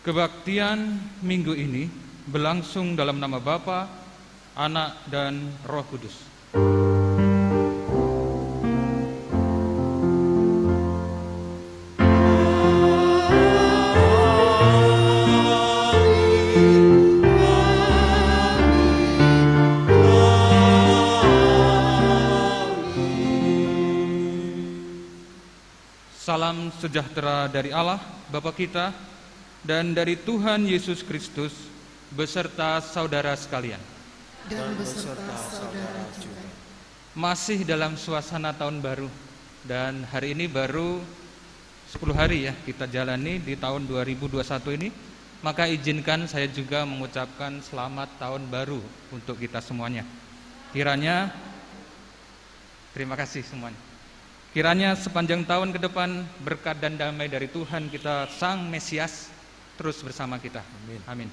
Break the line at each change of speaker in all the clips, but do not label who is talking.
Kebaktian minggu ini berlangsung dalam nama Bapa, Anak, dan Roh Kudus. Salam sejahtera dari Allah, Bapa kita, dan dari Tuhan Yesus Kristus, beserta saudara sekalian.
Dan beserta saudara juga.
Masih dalam suasana tahun baru, dan hari ini baru 10 hari ya kita jalani di tahun 2021 ini. Maka izinkan saya juga mengucapkan selamat tahun baru untuk kita semuanya. Kiranya, terima kasih semuanya. Kiranya sepanjang tahun ke depan berkat dan damai dari Tuhan kita Sang Mesias terus bersama kita.
Amin.
Amin.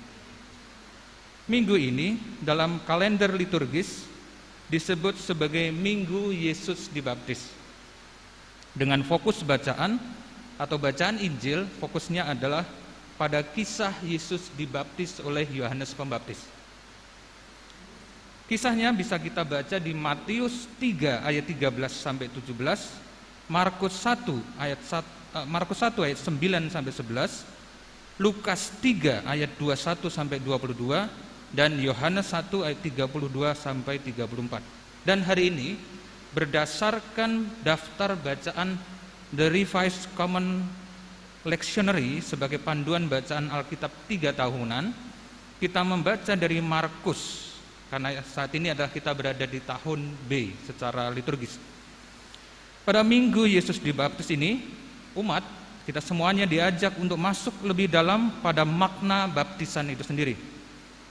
Minggu ini dalam kalender liturgis disebut sebagai Minggu Yesus dibaptis. Dengan fokus bacaan atau bacaan Injil, fokusnya adalah pada kisah Yesus dibaptis oleh Yohanes Pembaptis. Kisahnya bisa kita baca di Matius 3 ayat 13 sampai 17, Markus 1 ayat 9 sampai 11, Lukas 3 ayat 21 sampai 22, dan Yohanes 1 ayat 32 sampai 34. Dan hari ini berdasarkan daftar bacaan The Revised Common Lectionary sebagai panduan bacaan Alkitab 3 tahunan, kita membaca dari Markus karena saat ini adalah kita berada di tahun B secara liturgis. Pada minggu Yesus dibaptis ini, umat kita semuanya diajak untuk masuk lebih dalam pada makna baptisan itu sendiri.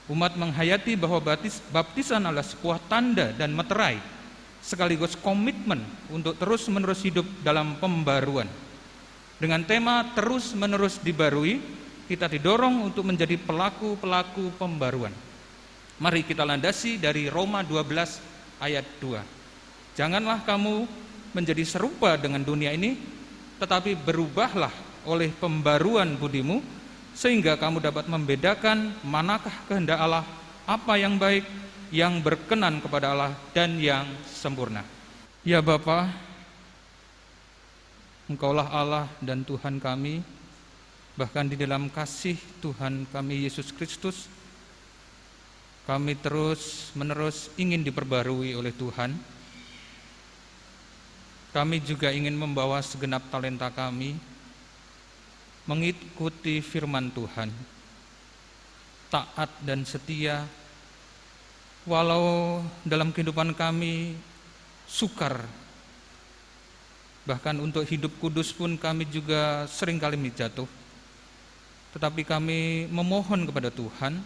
Umat menghayati bahwa baptisan adalah sebuah tanda dan meterai, sekaligus komitmen untuk terus-menerus hidup dalam pembaruan. Dengan tema terus-menerus dibarui, kita didorong untuk menjadi pelaku-pelaku pembaruan. Mari kita landasi dari Roma 12 ayat 2. Janganlah kamu menjadi serupa dengan dunia ini, tetapi berubahlah oleh pembaruan budimu, sehingga kamu dapat membedakan manakah kehendak Allah, apa yang baik, yang berkenan kepada Allah, dan yang sempurna. Ya Bapa, Engkaulah Allah dan Tuhan kami, bahkan di dalam kasih Tuhan kami Yesus Kristus, kami terus-menerus ingin diperbarui oleh Tuhan. Kami juga ingin membawa segenap talenta kami mengikuti firman Tuhan, taat dan setia, walau dalam kehidupan kami sukar. Bahkan untuk hidup kudus pun kami juga seringkali jatuh. Tetapi kami memohon kepada Tuhan,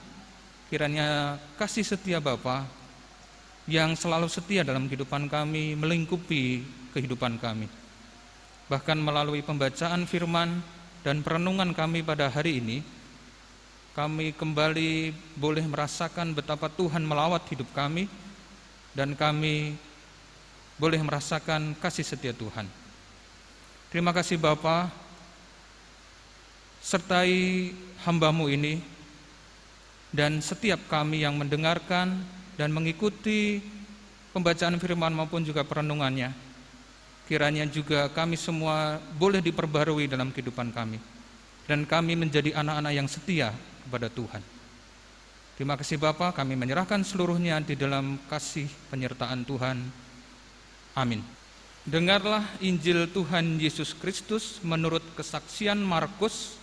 kiranya kasih setia Bapa yang selalu setia dalam kehidupan kami melingkupi kehidupan kami. Bahkan melalui pembacaan firman dan perenungan kami pada hari ini, kami kembali boleh merasakan betapa Tuhan melawat hidup kami, dan kami boleh merasakan kasih setia Tuhan. Terima kasih Bapa, sertai hamba-Mu ini dan setiap kami yang mendengarkan dan mengikuti pembacaan firman maupun juga perenungannya. Kiranya juga kami semua boleh diperbarui dalam kehidupan kami, dan kami menjadi anak-anak yang setia kepada Tuhan. Terima kasih Bapa, kami menyerahkan seluruhnya di dalam kasih penyertaan Tuhan. Amin. Dengarlah Injil Tuhan Yesus Kristus menurut kesaksian Markus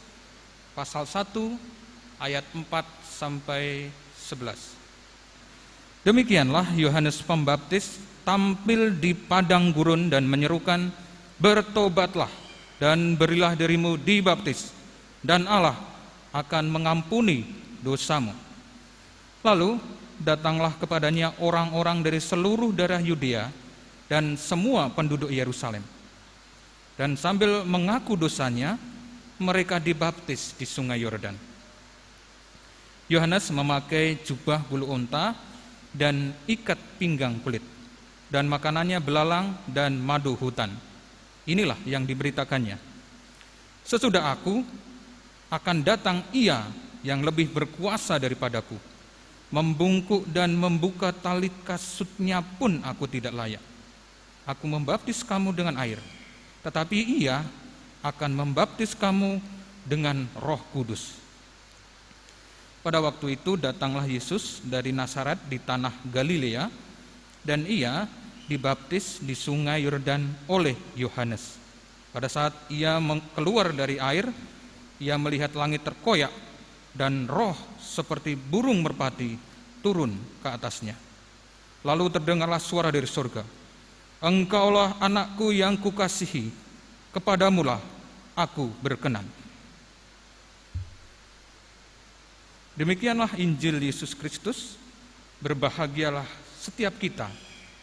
pasal 1 ayat 4 sampai 11. Demikianlah Yohanes Pembaptis tampil di padang gurun dan menyerukan, bertobatlah dan berilah dirimu dibaptis, dan Allah akan mengampuni dosamu. Lalu datanglah kepadanya orang-orang dari seluruh daerah Yudea dan semua penduduk Yerusalem. Dan sambil mengaku dosanya, mereka dibaptis di sungai Yordan. Yohanes memakai jubah bulu unta dan ikat pinggang kulit, dan makanannya belalang dan madu hutan. Inilah yang diberitakannya. Sesudah aku, akan datang Ia yang lebih berkuasa daripadaku. Membungkuk dan membuka tali kasutnya pun aku tidak layak. Aku membaptis kamu dengan air, tetapi Ia akan membaptis kamu dengan Roh Kudus." Pada waktu itu datanglah Yesus dari Nazaret di tanah Galilea, dan Ia dibaptis di sungai Yordan oleh Yohanes. Pada saat Ia keluar dari air, Ia melihat langit terkoyak dan roh seperti burung merpati turun ke atasnya. Lalu terdengarlah suara dari surga, "Engkaulah anakku yang kukasihi, kepadamulah aku berkenan." Demikianlah Injil Yesus Kristus. Berbahagialah setiap kita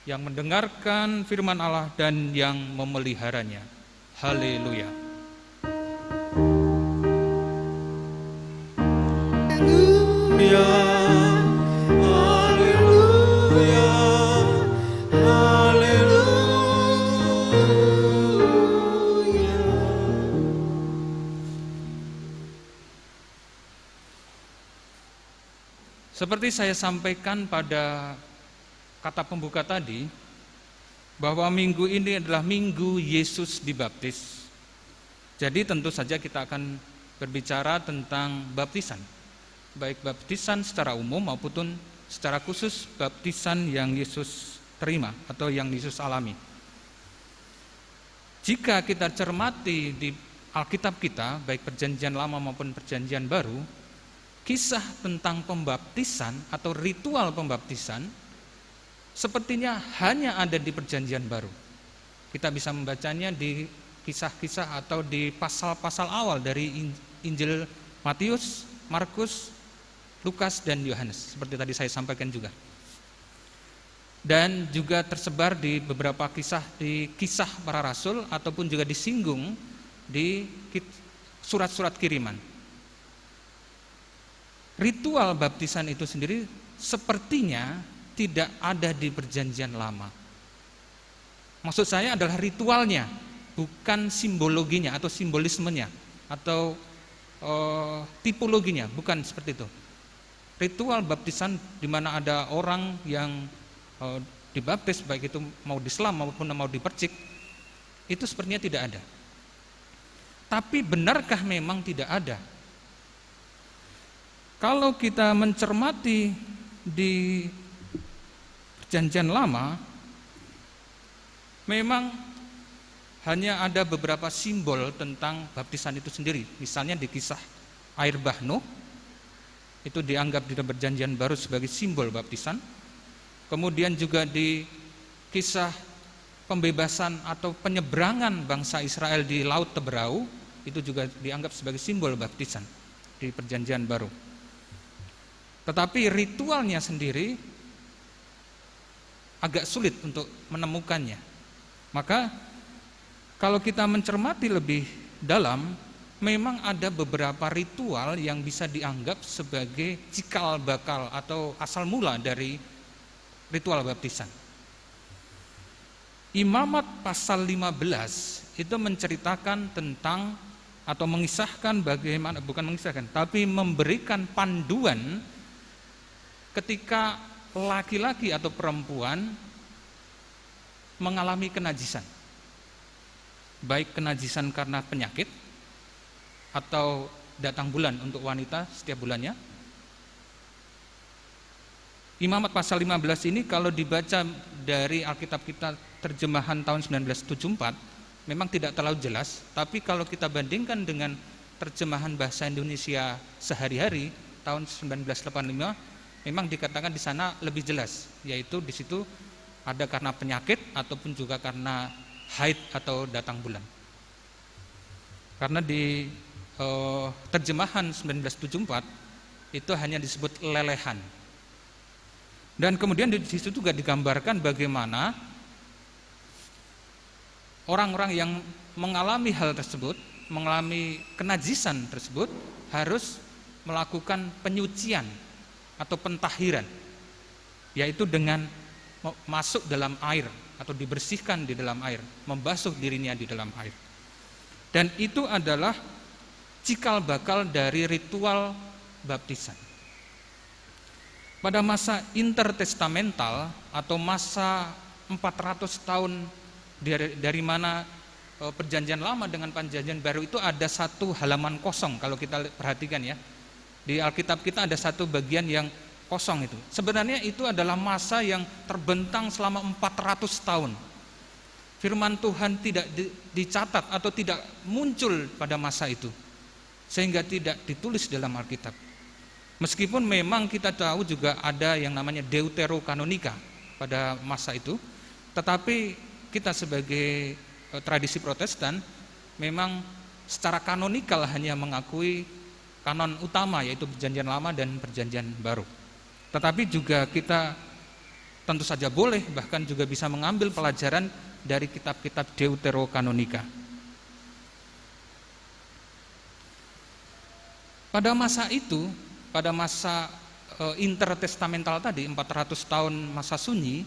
yang mendengarkan firman Allah dan yang memeliharanya. Haleluya.
Haleluya, haleluya, haleluya.
Seperti saya sampaikan pada kata pembuka tadi, bahwa minggu ini adalah minggu Yesus dibaptis. Jadi tentu saja kita akan berbicara tentang baptisan, baik baptisan secara umum maupun secara khusus baptisan yang Yesus terima atau yang Yesus alami. Jika kita cermati di Alkitab kita, baik perjanjian lama maupun perjanjian baru, kisah tentang pembaptisan atau ritual pembaptisan sepertinya hanya ada di perjanjian baru. Kita bisa membacanya di kisah-kisah atau di pasal-pasal awal dari Injil Matius, Markus, Lukas, dan Yohanes, seperti tadi saya sampaikan juga. Dan juga tersebar di beberapa kisah di kisah para rasul ataupun juga disinggung di surat-surat kiriman. Ritual baptisan itu sendiri sepertinya tidak ada di perjanjian lama. Maksud saya adalah ritualnya, bukan simbologinya atau simbolismenya atau tipologinya, bukan seperti itu. Ritual baptisan di mana ada orang yang dibaptis, baik itu mau diselam maupun mau dipercik, itu sepertinya tidak ada. Tapi benarkah memang tidak ada? Kalau kita mencermati di Perjanjian Lama, memang hanya ada beberapa simbol tentang baptisan itu sendiri. Misalnya di kisah air bah Nuh, itu dianggap di Perjanjian Baru sebagai simbol baptisan. Kemudian juga di kisah pembebasan atau penyeberangan bangsa Israel di Laut Teberau, itu juga dianggap sebagai simbol baptisan di Perjanjian Baru. Tetapi ritualnya sendiri agak sulit untuk menemukannya. Maka kalau kita mencermati lebih dalam, memang ada beberapa ritual yang bisa dianggap sebagai cikal bakal atau asal mula dari ritual baptisan. Imamat pasal 15 itu menceritakan tentang atau mengisahkan bagaimana, bukan mengisahkan, tapi memberikan panduan ketika laki-laki atau perempuan mengalami kenajisan, baik kenajisan karena penyakit atau datang bulan untuk wanita setiap bulannya. Imamat pasal 15 ini kalau dibaca dari Alkitab kita terjemahan tahun 1974 memang tidak terlalu jelas, tapi kalau kita bandingkan dengan terjemahan bahasa Indonesia sehari-hari tahun 1985, memang dikatakan di sana lebih jelas, yaitu di situ ada karena penyakit ataupun juga karena haid atau datang bulan. Karena di terjemahan 1974 itu hanya disebut lelehan. Dan kemudian di situ juga digambarkan bagaimana orang-orang yang mengalami hal tersebut, mengalami kenajisan tersebut, harus melakukan penyucian atau pentahiran, yaitu dengan masuk dalam air atau dibersihkan di dalam air, membasuh dirinya di dalam air. Dan itu adalah cikal bakal dari ritual baptisan. Pada masa intertestamental atau masa 400 tahun dari mana perjanjian lama dengan perjanjian baru itu ada satu halaman kosong kalau kita perhatikan ya. Di Alkitab kita ada satu bagian yang kosong itu. Sebenarnya itu adalah masa yang terbentang selama 400 tahun. Firman Tuhan tidak dicatat atau tidak muncul pada masa itu, sehingga tidak ditulis dalam Alkitab. Meskipun memang kita tahu juga ada yang namanya Deuterokanonika pada masa itu, tetapi kita sebagai tradisi Protestan memang secara kanonikal hanya mengakui kanon utama, yaitu perjanjian lama dan perjanjian baru. Tetapi juga kita tentu saja boleh, bahkan juga bisa mengambil pelajaran dari kitab-kitab Deuterokanonika. Pada masa itu, pada masa intertestamental tadi, 400 tahun masa sunyi,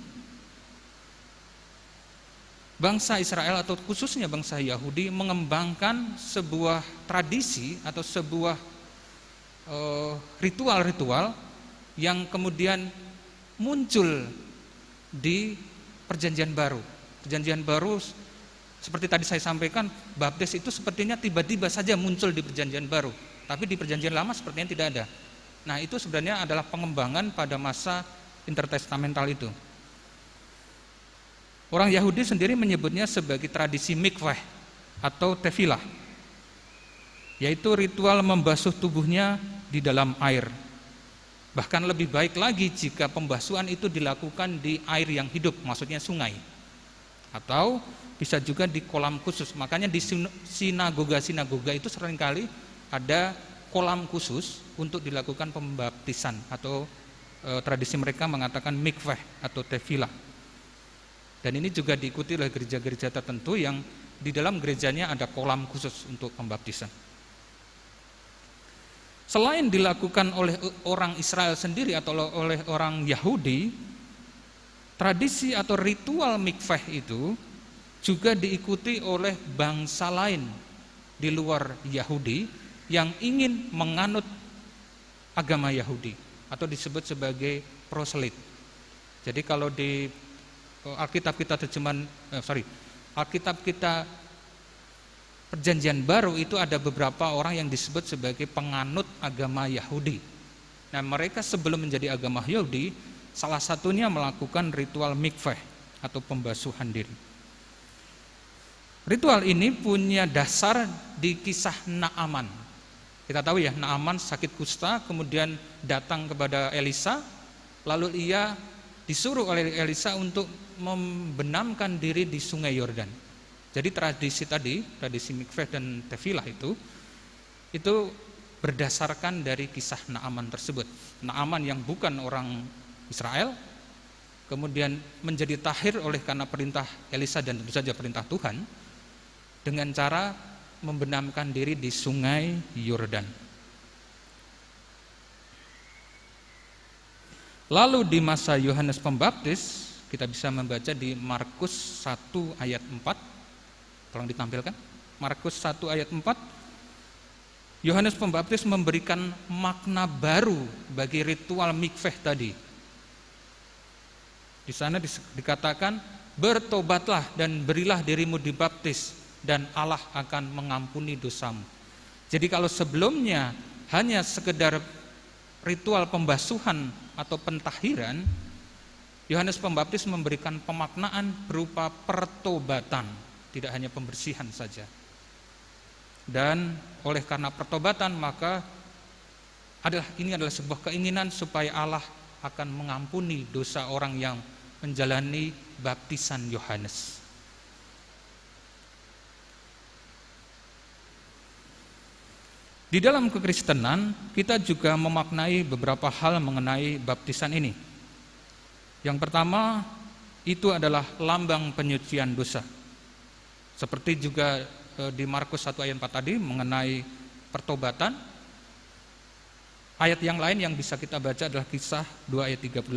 bangsa Israel atau khususnya bangsa Yahudi mengembangkan sebuah tradisi atau sebuah ritual-ritual yang kemudian muncul di perjanjian baru. Perjanjian baru seperti tadi saya sampaikan, baptis itu sepertinya tiba-tiba saja muncul di perjanjian baru, tapi di perjanjian lama sepertinya tidak ada. Nah, itu sebenarnya adalah pengembangan pada masa intertestamental itu. Orang Yahudi sendiri menyebutnya sebagai tradisi mikveh atau tefilah, yaitu ritual membasuh tubuhnya di dalam air. Bahkan lebih baik lagi jika pembasuhan itu dilakukan di air yang hidup, maksudnya sungai, atau bisa juga di kolam khusus. Makanya di sinagoga-sinagoga itu seringkali ada kolam khusus untuk dilakukan pembaptisan, atau tradisi mereka mengatakan mikveh atau tefilah. Dan ini juga diikuti oleh gereja-gereja tertentu yang di dalam gerejanya ada kolam khusus untuk pembaptisan. Selain dilakukan oleh orang Israel sendiri atau oleh orang Yahudi, tradisi atau ritual mikveh itu juga diikuti oleh bangsa lain di luar Yahudi yang ingin menganut agama Yahudi atau disebut sebagai proselit. Jadi kalau di Alkitab kita Alkitab kita Perjanjian Baru itu ada beberapa orang yang disebut sebagai penganut agama Yahudi. Nah, mereka sebelum menjadi agama Yahudi, salah satunya melakukan ritual mikveh atau pembasuhan diri. Ritual ini punya dasar di kisah Naaman. Kita tahu ya, Naaman sakit kusta, kemudian datang kepada Elisa, lalu ia disuruh oleh Elisa untuk membenamkan diri di sungai Yordan. Jadi tradisi mikveh dan tefilah itu berdasarkan dari kisah Naaman tersebut. Naaman yang bukan orang Israel, kemudian menjadi tahir oleh karena perintah Elisa dan tentu saja perintah Tuhan, dengan cara membenamkan diri di sungai Yordan. Lalu di masa Yohanes Pembaptis, kita bisa membaca di Markus 1 ayat 4. Tolong ditampilkan. Markus 1 ayat 4. Yohanes Pembaptis memberikan makna baru bagi ritual mikveh tadi. Di sana dikatakan, bertobatlah dan berilah dirimu dibaptis, dan Allah akan mengampuni dosamu. Jadi kalau sebelumnya hanya sekedar ritual pembasuhan atau pentahiran, Yohanes Pembaptis memberikan pemaknaan berupa pertobatan, tidak hanya pembersihan saja. Dan oleh karena pertobatan, maka ini adalah sebuah keinginan supaya Allah akan mengampuni dosa orang yang menjalani baptisan Yohanes. Di dalam kekristenan, kita juga memaknai beberapa hal mengenai baptisan ini. Yang pertama, itu adalah lambang penyucian dosa. Seperti juga di Markus 1 ayat 4 tadi mengenai pertobatan. Ayat yang lain yang bisa kita baca adalah Kisah 2 ayat 38.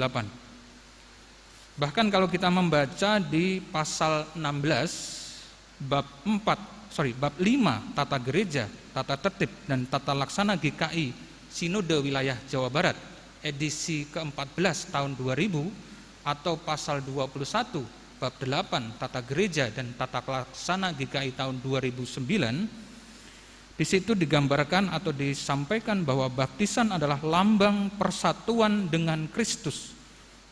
Bahkan kalau kita membaca di pasal 16 bab 4 bab 5 tata gereja, tata tertib dan tata laksana GKI Sinode Wilayah Jawa Barat edisi ke-14 tahun 2000 atau pasal 21 bab 8 tata gereja dan tata laksana GKI tahun 2009. Di situ digambarkan atau disampaikan bahwa baptisan adalah lambang persatuan dengan Kristus,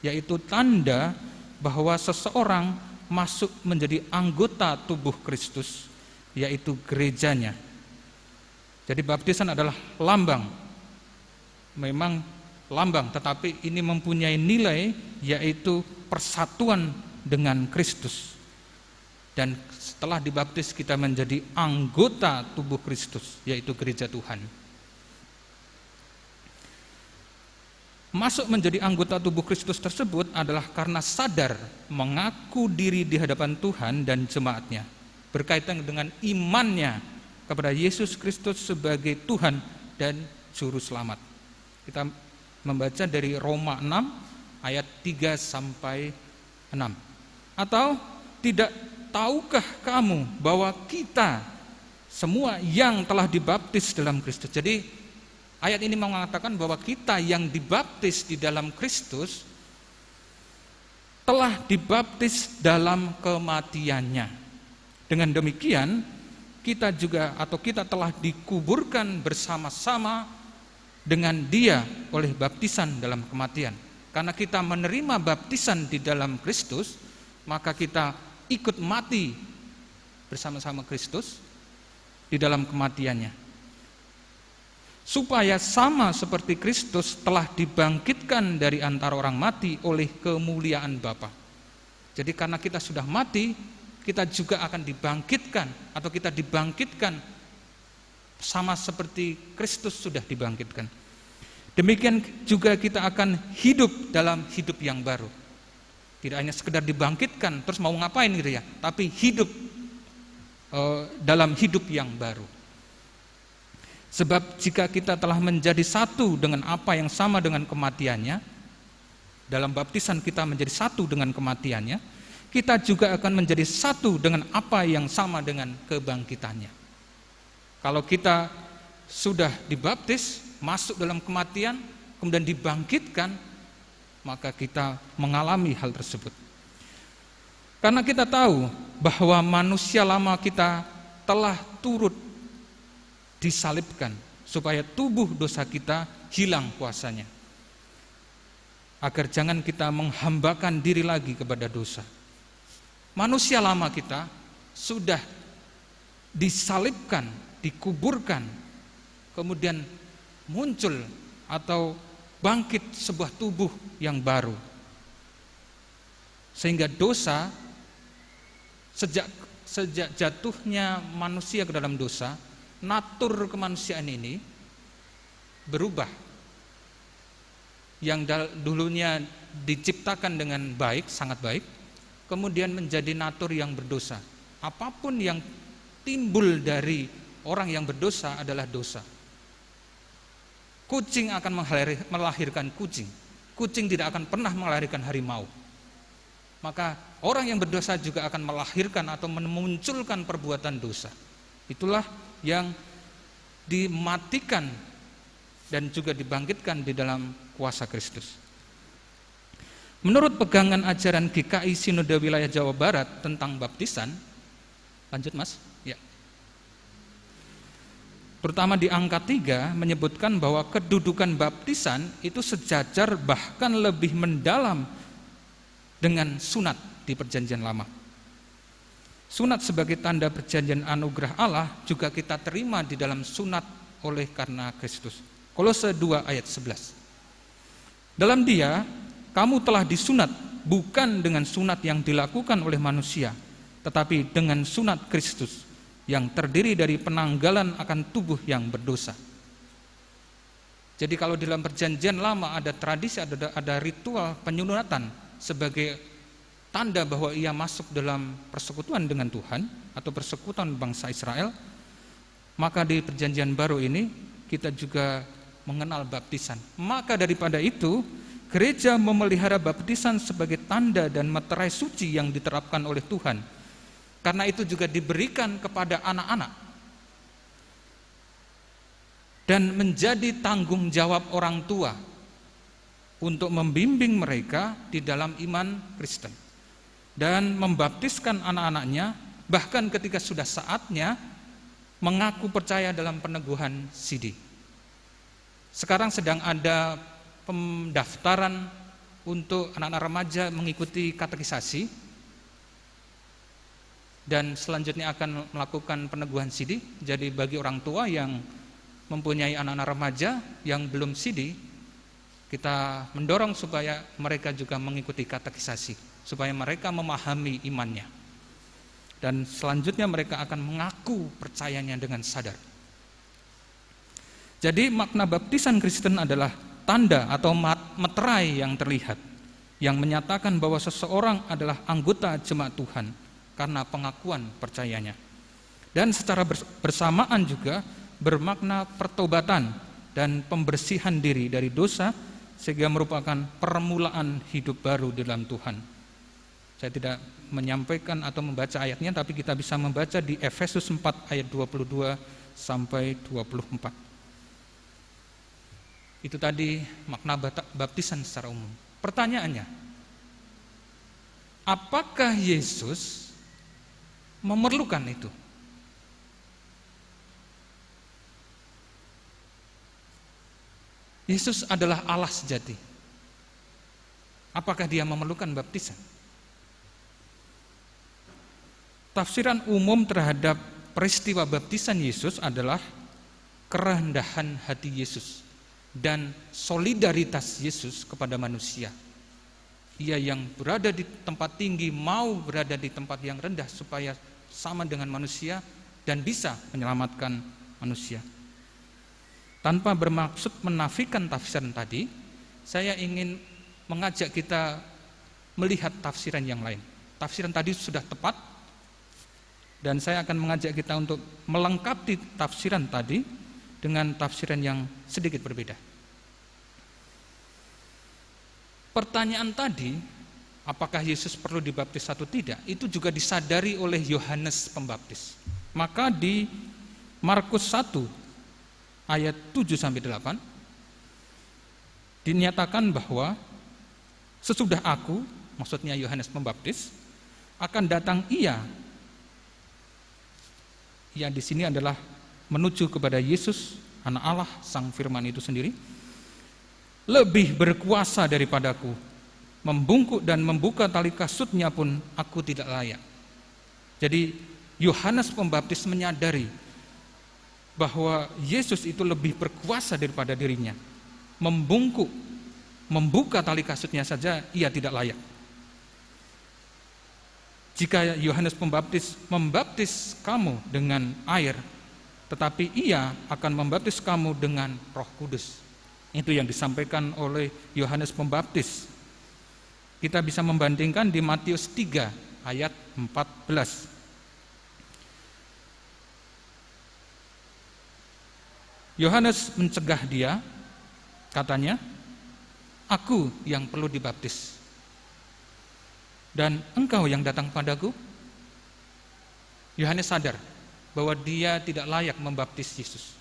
yaitu tanda bahwa seseorang masuk menjadi anggota tubuh Kristus, yaitu gerejanya. Jadi baptisan adalah lambang, memang lambang, tetapi ini mempunyai nilai, yaitu persatuan dengan Kristus. Dan setelah dibaptis kita menjadi anggota tubuh Kristus, yaitu gereja Tuhan. Masuk menjadi anggota tubuh Kristus tersebut adalah karena sadar mengaku diri di hadapan Tuhan dan jemaatnya, berkaitan dengan imannya kepada Yesus Kristus sebagai Tuhan dan Juru Selamat. Kita membaca dari Roma 6 ayat 3 sampai 6. Atau tidak tahukah kamu bahwa kita semua yang telah dibaptis dalam Kristus. Jadi ayat ini mengatakan bahwa kita yang dibaptis di dalam Kristus telah dibaptis dalam kematiannya. Dengan demikian kita juga atau kita telah dikuburkan bersama-sama dengan Dia oleh baptisan dalam kematian. Karena kita menerima baptisan di dalam Kristus, maka kita ikut mati bersama-sama Kristus di dalam kematiannya, supaya sama seperti Kristus telah dibangkitkan dari antara orang mati oleh kemuliaan Bapa. Jadi karena kita sudah mati, kita juga akan dibangkitkan, atau kita dibangkitkan sama seperti Kristus sudah dibangkitkan. Demikian juga kita akan hidup dalam hidup yang baru. Tidak hanya sekedar dibangkitkan terus mau ngapain gitu ya, tapi hidup dalam hidup yang baru. Sebab jika kita telah menjadi satu dengan apa yang sama dengan kematiannya, dalam baptisan kita menjadi satu dengan kematiannya, kita juga akan menjadi satu dengan apa yang sama dengan kebangkitannya. Kalau kita sudah dibaptis, masuk dalam kematian, kemudian dibangkitkan, maka kita mengalami hal tersebut. Karena kita tahu bahwa manusia lama kita telah turut disalibkan supaya tubuh dosa kita hilang kuasanya, agar jangan kita menghambakan diri lagi kepada dosa. Manusia lama kita sudah disalibkan, dikuburkan, kemudian muncul atau bangkit sebuah tubuh yang baru. Sehingga dosa, sejak jatuhnya manusia ke dalam dosa, natur kemanusiaan ini berubah. Yang dulunya diciptakan dengan baik, sangat baik, kemudian menjadi natur yang berdosa. Apapun yang timbul dari orang yang berdosa adalah dosa. Kucing akan melahirkan kucing. Kucing tidak akan pernah melahirkan harimau. Maka orang yang berdosa juga akan melahirkan atau memunculkan perbuatan dosa. Itulah yang dimatikan dan juga dibangkitkan di dalam kuasa Kristus. Menurut pegangan ajaran GKI Sinode Wilayah Jawa Barat tentang baptisan, lanjut Mas, ya. Terutama di angka 3 menyebutkan bahwa kedudukan baptisan itu sejajar bahkan lebih mendalam dengan sunat di Perjanjian Lama. Sunat sebagai tanda perjanjian anugerah Allah juga kita terima di dalam sunat oleh karena Kristus. Kolose 2 ayat 11. Dalam Dia kamu telah disunat bukan dengan sunat yang dilakukan oleh manusia, tetapi dengan sunat Kristus yang terdiri dari penanggalan akan tubuh yang berdosa. Jadi kalau dalam Perjanjian Lama ada tradisi, ada ritual penyunatan sebagai tanda bahwa ia masuk dalam persekutuan dengan Tuhan atau persekutuan bangsa Israel, maka di Perjanjian Baru ini kita juga mengenal baptisan. Maka daripada itu, gereja memelihara baptisan sebagai tanda dan meterai suci yang diterapkan oleh Tuhan Karena itu juga diberikan kepada anak-anak dan menjadi tanggung jawab orang tua untuk membimbing mereka di dalam iman Kristen dan membaptiskan anak-anaknya, bahkan ketika sudah saatnya mengaku percaya dalam peneguhan sidi. Sekarang sedang ada pendaftaran untuk anak-anak remaja mengikuti katekisasi, dan selanjutnya akan melakukan peneguhan sidi. Jadi bagi orang tua yang mempunyai anak-anak remaja yang belum sidi, kita mendorong supaya mereka juga mengikuti katekisasi, supaya mereka memahami imannya. Dan selanjutnya mereka akan mengaku percayanya dengan sadar. Jadi makna baptisan Kristen adalah tanda atau meterai yang terlihat, yang menyatakan bahwa seseorang adalah anggota jemaat Tuhan karena pengakuan percayanya. Dan secara bersamaan juga bermakna pertobatan dan pembersihan diri dari dosa, sehingga merupakan permulaan hidup baru di dalam Tuhan. Saya tidak menyampaikan atau membaca ayatnya, tapi kita bisa membaca di Efesus 4 ayat 22 sampai 24. Itu tadi makna baptisan secara umum. Pertanyaannya, apakah Yesus memerlukan itu? Yesus adalah Allah sejati. Apakah dia memerlukan baptisan? Tafsiran umum terhadap peristiwa baptisan Yesus adalah kerendahan hati Yesus dan solidaritas Yesus kepada manusia. Ia yang berada di tempat tinggi mau berada di tempat yang rendah supaya sama dengan manusia dan bisa menyelamatkan manusia. Tanpa bermaksud menafikan tafsiran tadi, saya ingin mengajak kita melihat tafsiran yang lain. Tafsiran tadi sudah tepat, dan saya akan mengajak kita untuk melengkapi tafsiran tadi dengan tafsiran yang sedikit berbeda. Pertanyaan tadi, apakah Yesus perlu dibaptis atau tidak, itu juga disadari oleh Yohanes Pembaptis. Maka di Markus 1 ayat 7-8 dinyatakan bahwa sesudah aku, maksudnya Yohanes Pembaptis, akan datang ia di sini adalah menuju kepada Yesus, anak Allah, Sang Firman itu sendiri, lebih berkuasa daripadaku, membungkuk dan membuka tali kasutnya pun aku tidak layak. Jadi Yohanes Pembaptis menyadari bahwa Yesus itu lebih berkuasa daripada dirinya. Membungkuk, membuka tali kasutnya saja ia tidak layak. Jika Yohanes Pembaptis membaptis kamu dengan air, tetapi ia akan membaptis kamu dengan Roh Kudus. Itu yang disampaikan oleh Yohanes Pembaptis. Kita bisa membandingkan di Matius 3 ayat 14. Yohanes mencegah dia, katanya, aku yang perlu dibaptis, dan engkau yang datang padaku. Yohanes sadar bahwa dia tidak layak membaptis Yesus.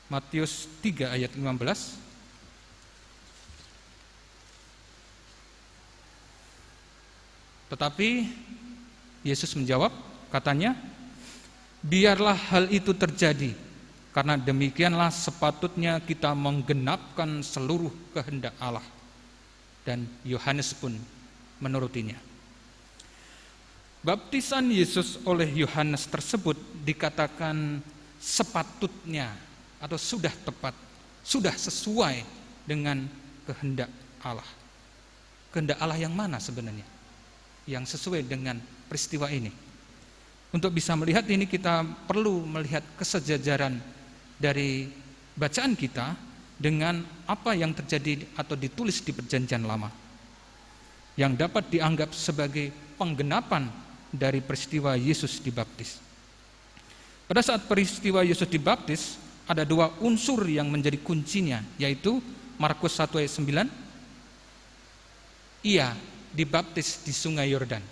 Matius 3 ayat 15. Tetapi Yesus menjawab, katanya, biarlah hal itu terjadi, karena demikianlah sepatutnya kita menggenapkan seluruh kehendak Allah. Dan Yohanes pun menurutinya. Baptisan Yesus oleh Yohanes tersebut dikatakan sepatutnya atau sudah tepat, sudah sesuai dengan kehendak Allah. Kehendak Allah yang mana sebenarnya? Yang sesuai dengan peristiwa ini. Untuk bisa melihat ini, kita perlu melihat kesejajaran dari bacaan kita dengan apa yang terjadi atau ditulis di Perjanjian Lama, yang dapat dianggap sebagai penggenapan dari peristiwa Yesus dibaptis. Pada saat peristiwa Yesus dibaptis, ada dua unsur yang menjadi kuncinya, yaitu Markus 1 ayat 9, ia dibaptis di Sungai Yordan.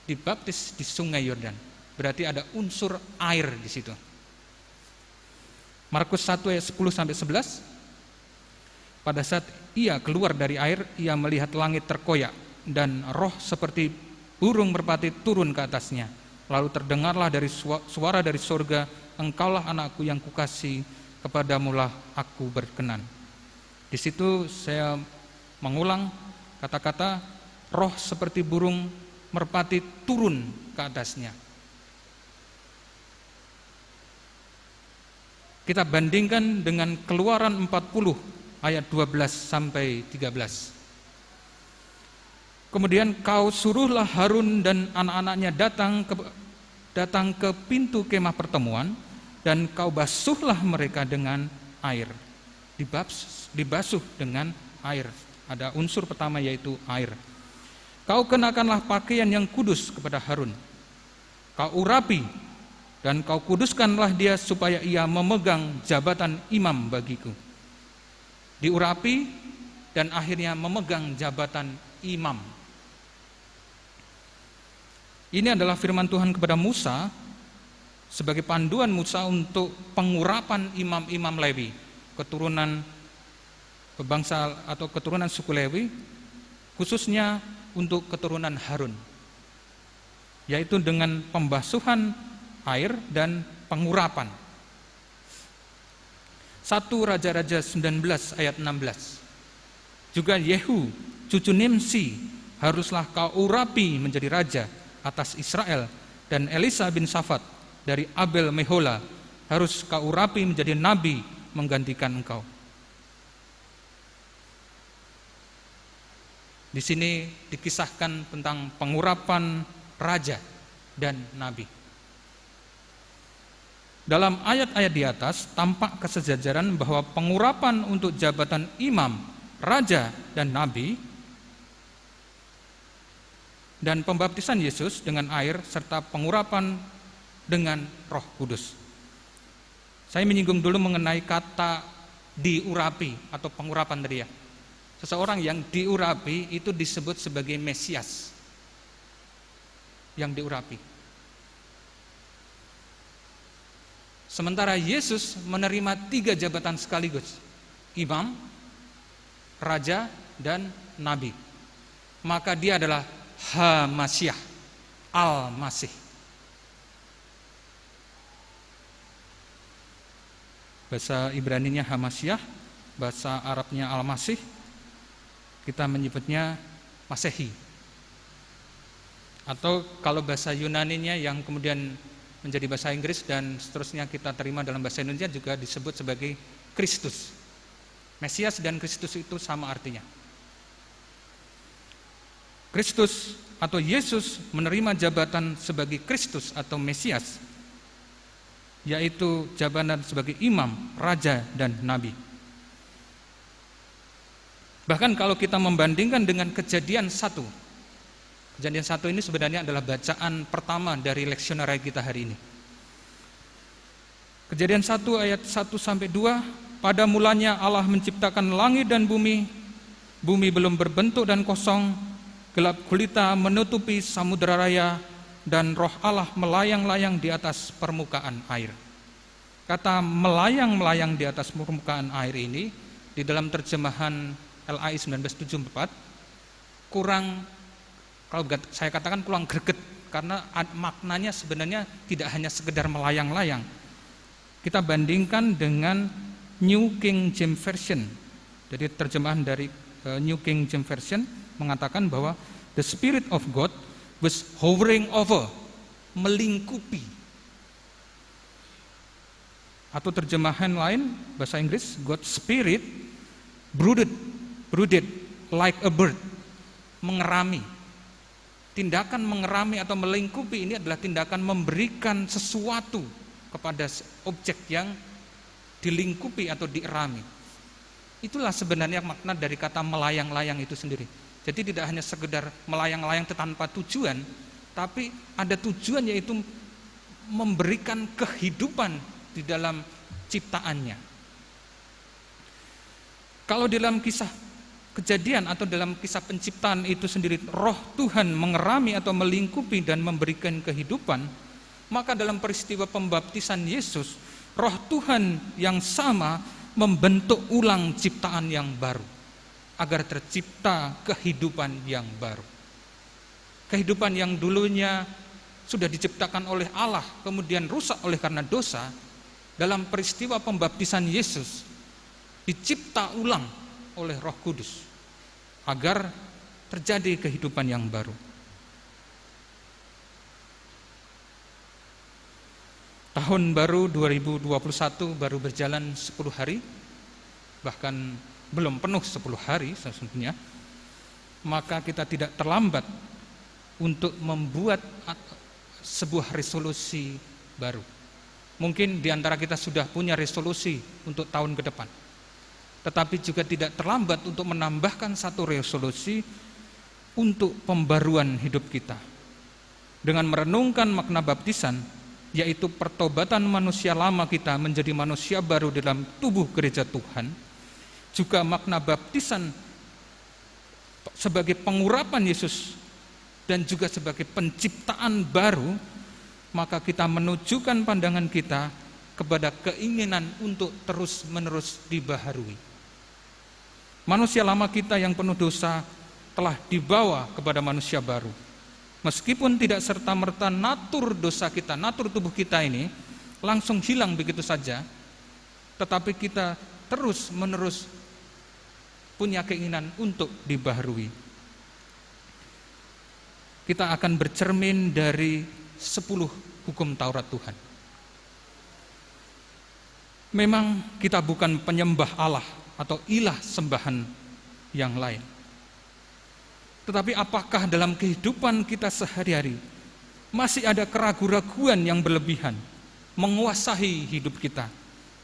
dibaptis di Sungai Yordan. Berarti ada unsur air di situ. Markus 1 ayat 10 sampai 11. Pada saat ia keluar dari air, ia melihat langit terkoyak dan roh seperti burung merpati turun ke atasnya. Lalu terdengarlah dari suara dari sorga, engkaulah anakku yang kukasihi, kepadamulah aku berkenan. Di situ saya mengulang kata-kata roh seperti burung merpati turun ke atasnya. Kita bandingkan dengan Keluaran 40 ayat 12 sampai 13. Kemudian kau suruhlah Harun dan anak-anaknya datang ke pintu kemah pertemuan, dan kau basuhlah mereka dengan air. Dibasuh dengan air. Ada unsur pertama yaitu air. Kau kenakanlah pakaian yang kudus kepada Harun. Kau urapi dan kau kuduskanlah dia supaya ia memegang jabatan imam bagiku. Diurapi dan akhirnya memegang jabatan imam. Ini adalah firman Tuhan kepada Musa sebagai panduan Musa untuk pengurapan imam-imam Lewi, keturunan bangsa atau keturunan suku Lewi, khususnya untuk keturunan Harun, yaitu dengan pembasuhan air dan pengurapan. 1 Raja-Raja 19 ayat 16. Juga Yehu, cucu Nimsi, haruslah kau urapi menjadi raja atas Israel, dan Elisa bin Safat dari Abel Mehola harus kau urapi menjadi nabi menggantikan engkau. Di sini dikisahkan tentang pengurapan raja dan nabi. Dalam ayat-ayat di atas tampak kesejajaran bahwa pengurapan untuk jabatan imam, raja, dan nabi, dan pembaptisan Yesus dengan air serta pengurapan dengan Roh Kudus. Saya menyinggung dulu mengenai kata diurapi atau pengurapan tadi ya. Seseorang yang diurapi itu disebut sebagai Mesias. Yang diurapi. Sementara Yesus menerima 3 jabatan sekaligus. Imam, raja, dan nabi. Maka dia adalah Hamasyah, Al-Masih. Bahasa Ibraninya Hamasyah, bahasa Arabnya Al-Masih, kita menyebutnya Masehi. Atau kalau bahasa Yunaninya yang kemudian menjadi bahasa Inggris dan seterusnya kita terima dalam bahasa Indonesia juga disebut sebagai Kristus. Mesias dan Kristus itu sama artinya. Kristus atau Yesus menerima jabatan sebagai Kristus atau Mesias, yaitu jabatan sebagai imam, raja, dan nabi. Bahkan kalau kita membandingkan dengan Kejadian 1, Kejadian 1 ini sebenarnya adalah bacaan pertama dari leksionari kita hari ini. Kejadian 1 ayat 1-2, pada mulanya Allah menciptakan langit dan bumi. Bumi belum berbentuk dan kosong, gelap gulita menutupi samudera raya, dan Roh Allah melayang-layang di atas permukaan air. Kata melayang-melayang di atas permukaan air ini di dalam terjemahan LAI 1974 kurang, kalau saya katakan kurang greget, karena maknanya sebenarnya tidak hanya sekedar melayang-layang. Kita bandingkan dengan New King James Version. Jadi terjemahan dari New King James Version mengatakan bahwa the Spirit of God was hovering over, melingkupi. Atau terjemahan lain bahasa Inggris, God's Spirit brooded like a bird, mengerami. Tindakan mengerami atau melingkupi ini adalah tindakan memberikan sesuatu kepada objek yang dilingkupi atau dierami. Itulah sebenarnya makna dari kata melayang-layang itu sendiri. Jadi tidak hanya sekedar melayang-layang tanpa tujuan, tapi ada tujuan, yaitu memberikan kehidupan di dalam ciptaannya. Kalau dalam kisah kejadian atau dalam kisah penciptaan itu sendiri roh Tuhan mengerami atau melingkupi dan memberikan kehidupan, maka dalam peristiwa pembaptisan Yesus, roh Tuhan yang sama membentuk ulang ciptaan yang baru agar tercipta kehidupan yang baru. Kehidupan yang dulunya sudah diciptakan oleh Allah kemudian rusak oleh karena dosa, dalam peristiwa pembaptisan Yesus dicipta ulang oleh Roh Kudus agar terjadi kehidupan yang baru. Tahun baru 2021 baru berjalan 10 hari, bahkan belum penuh 10 hari sesungguhnya, maka kita tidak terlambat untuk membuat sebuah resolusi baru. Mungkin di antara kita sudah punya resolusi untuk tahun ke depan, tetapi juga tidak terlambat untuk menambahkan satu resolusi untuk pembaruan hidup kita dengan merenungkan makna baptisan, yaitu pertobatan manusia lama kita menjadi manusia baru dalam tubuh gereja Tuhan. Juga makna baptisan sebagai pengurapan Yesus dan juga sebagai penciptaan baru, maka kita menunjukkan pandangan kita kepada keinginan untuk terus-menerus dibaharui. Manusia lama kita yang penuh dosa telah dibawa kepada manusia baru. Meskipun tidak serta-merta natur dosa kita, natur tubuh kita ini langsung hilang begitu saja, tetapi kita terus-menerus punya keinginan untuk dibaharui. Kita akan bercermin dari 10 hukum Taurat Tuhan. Memang kita bukan penyembah Allah atau ilah sembahan yang lain. Tetapi apakah dalam kehidupan kita sehari-hari masih ada keraguan-raguan yang berlebihan menguasai hidup kita,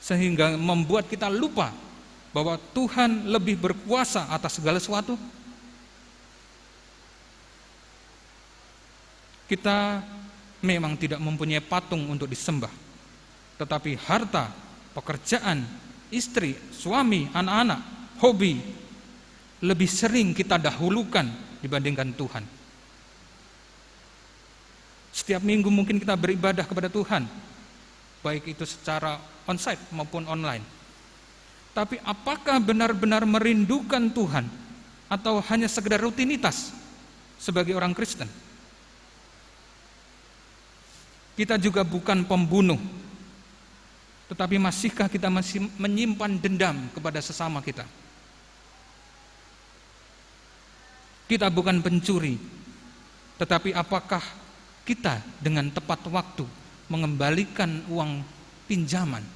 sehingga membuat kita lupa bahwa Tuhan lebih berkuasa atas segala sesuatu? Kita memang tidak mempunyai patung untuk disembah, tetapi harta, pekerjaan, istri, suami, anak-anak, hobi lebih sering kita dahulukan dibandingkan Tuhan. Setiap minggu mungkin kita beribadah kepada Tuhan, baik itu secara onsite maupun online. Tapi apakah benar-benar merindukan Tuhan atau hanya sekedar rutinitas sebagai orang Kristen? Kita juga bukan pembunuh, tetapi masihkah kita masih menyimpan dendam kepada sesama kita? Kita bukan pencuri, tetapi apakah kita dengan tepat waktu mengembalikan uang pinjaman?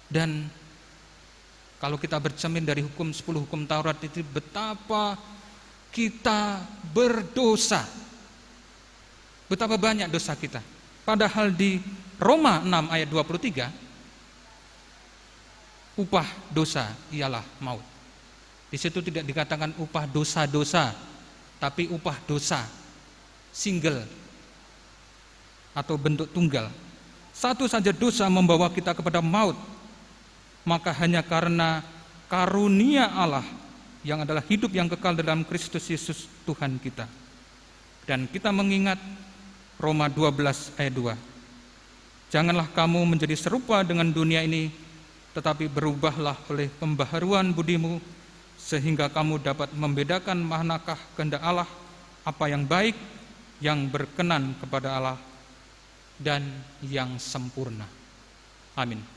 Dan kalau kita bercermin dari 10 hukum Taurat itu, betapa kita berdosa, betapa banyak dosa kita. Padahal di Roma 6 ayat 23, upah dosa ialah maut. Di situ tidak dikatakan upah dosa-dosa, tapi upah dosa single atau bentuk tunggal. Satu saja dosa membawa kita kepada maut. Maka hanya karena karunia Allah yang adalah hidup yang kekal dalam Kristus Yesus Tuhan kita. Dan kita mengingat Roma 12 ayat 2. Janganlah kamu menjadi serupa dengan dunia ini, tetapi berubahlah oleh pembaharuan budimu, sehingga kamu dapat membedakan manakah kehendak Allah, apa yang baik, yang berkenan kepada Allah, dan yang sempurna. Amin.